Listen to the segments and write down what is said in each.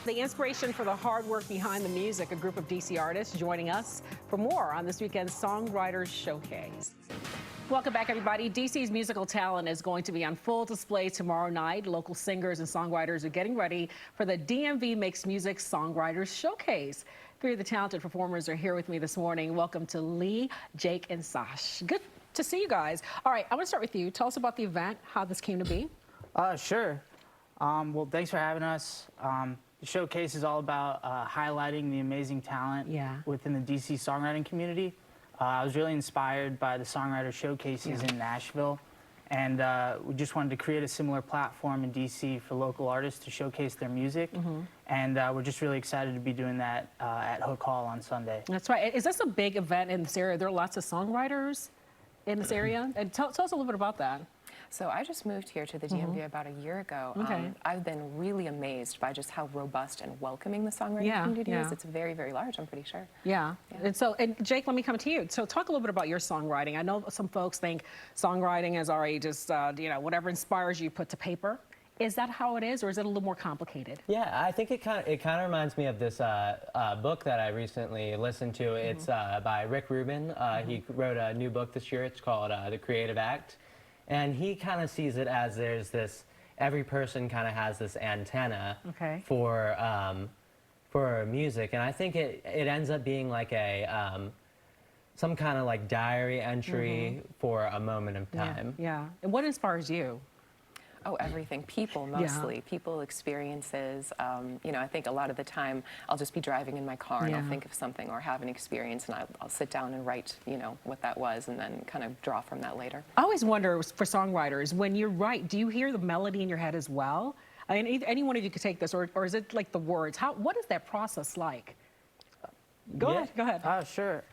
The inspiration for the hard work behind the music, a group of DC artists joining us for more on this weekend's Songwriters Showcase. Welcome back, everybody. DC's musical talent is going to be on full display tomorrow night. Local singers and songwriters are getting ready for the DMV Makes Music Songwriters Showcase. Three of the talented performers are here with me this morning. Welcome to Lee, Jake, and Sash. Good to see you guys. All right, I want to start with you. Tell us about the event, how this came to be. Sure. Well, thanks for having us. The showcase is all about highlighting the amazing talent within the DC songwriting community. I was really inspired by the songwriter showcases in Nashville, and we just wanted to create a similar platform in DC for local artists to showcase their music. And we're just really excited to be doing that at Hook Hall on Sunday. That's right. Is this a big event in this area? There are lots of songwriters in this area. And tell us a little bit about that. So I just moved here to the DMV about a year ago. I've been really amazed by just how robust and welcoming the songwriting community is. It's very, very large, I'm pretty sure. And Jake, let me come to you. So talk a little bit about your songwriting. I know some folks think songwriting is already just, you know, whatever inspires you put to paper. Is that how it is, or is it a little more complicated? Yeah, I think it kind of reminds me of this book that I recently listened to. It's by Rick Rubin. He wrote a new book this year. It's called The Creative Act. And he kind of sees it as there's this, every person kind of has this antenna for music. And I think it ends up being like a, some kind of like diary entry for a moment of time. And what inspires you? Oh, everything. People, mostly. People, experiences. You know, I think a lot of the time I'll just be driving in my car and I'll think of something or have an experience, and I'll sit down and write, you know, what that was, and then kind of draw from that later. I always wonder, for songwriters, when you write, do you hear the melody in your head as well? I mean, any one of you could take this, or is it like the words? What is that process like? Go ahead. Sure.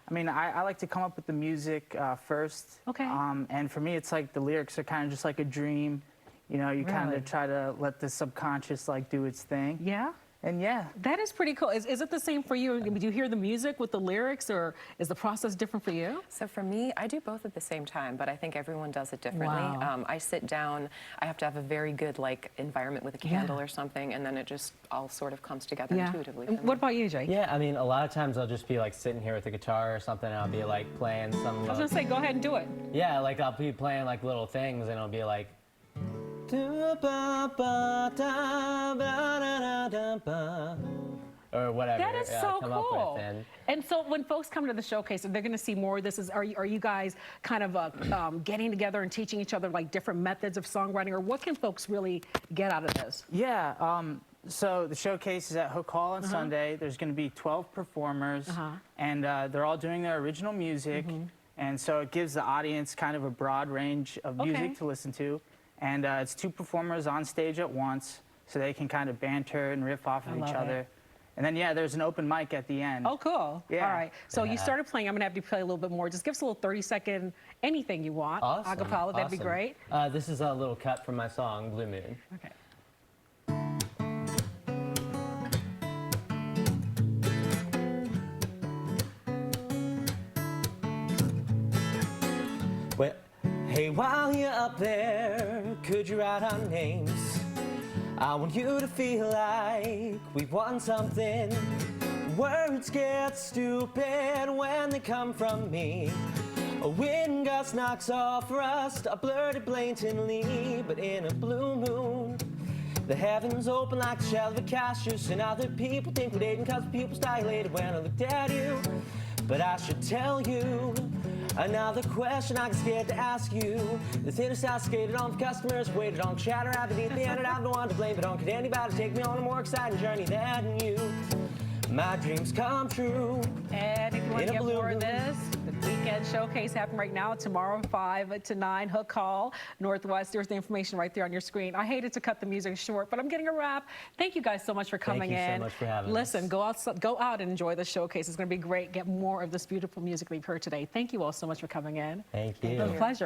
I mean, I like to come up with the music first. And for me, it's like the lyrics are kind of just like a dream. You know, you kind of try to let the subconscious like do its thing. And that is pretty cool. Is it the same for you? Do you hear the music with the lyrics, or is the process different for you? So for me, I do both at the same time, but I think everyone does it differently. I sit down, I have to have a very good like environment with a candle or something, and then it just all sort of comes together intuitively. What about you, Jake? Yeah, I mean, a lot of times I'll just be like sitting here with a guitar or something, and I'll be like playing some. I was gonna say, go ahead and do it. Yeah, like I'll be playing like little things, and I'll be like. Or whatever. That is so come cool. Up with. And so when folks come to the showcase, they're going to see more of this. Are you guys kind of getting together and teaching each other like different methods of songwriting, or what can folks really get out of this? So the showcase is at Hook Hall on Sunday. There's going to be 12 performers, and they're all doing their original music. And so it gives the audience kind of a broad range of music to listen to. And it's two performers on stage at once, so they can kind of banter and riff off of each other. And then, there's an open mic at the end. Oh, cool. All right. So you started playing. I'm going to have you play a little bit more. Just give us a little 30-second anything you want. Acapella, that'd be great. This is a little cut from my song, Blue Moon. Well, hey, while you're up there, could you write our names? I want you to feel like we've won something. Words get stupid when they come from me. A wind gust knocks off rust, I blurred it blatantly, but in a blue moon, the heavens open like the shell of a cashew. And other people think we're dating cause pupils dilated when I looked at you. But I should tell you another question I get scared to ask you. The thinnest I skated on for customers, waited on chatter right beneath the end, and I've no one to blame, but don't get anybody to take me on a more exciting journey than you. My dreams come true. And if you want to get more of this, the weekend showcase happening right now, tomorrow 5 to 9, Hook Hall, Northwest. There's the information right there on your screen. I hated to cut the music short, but I'm getting a wrap. Thank you guys so much for coming in. Thank you so much for having us. Listen, go out and enjoy the showcase. It's going to be great. Get more of this beautiful music we've heard today. Thank you all so much for coming in. Thank you. It was a pleasure.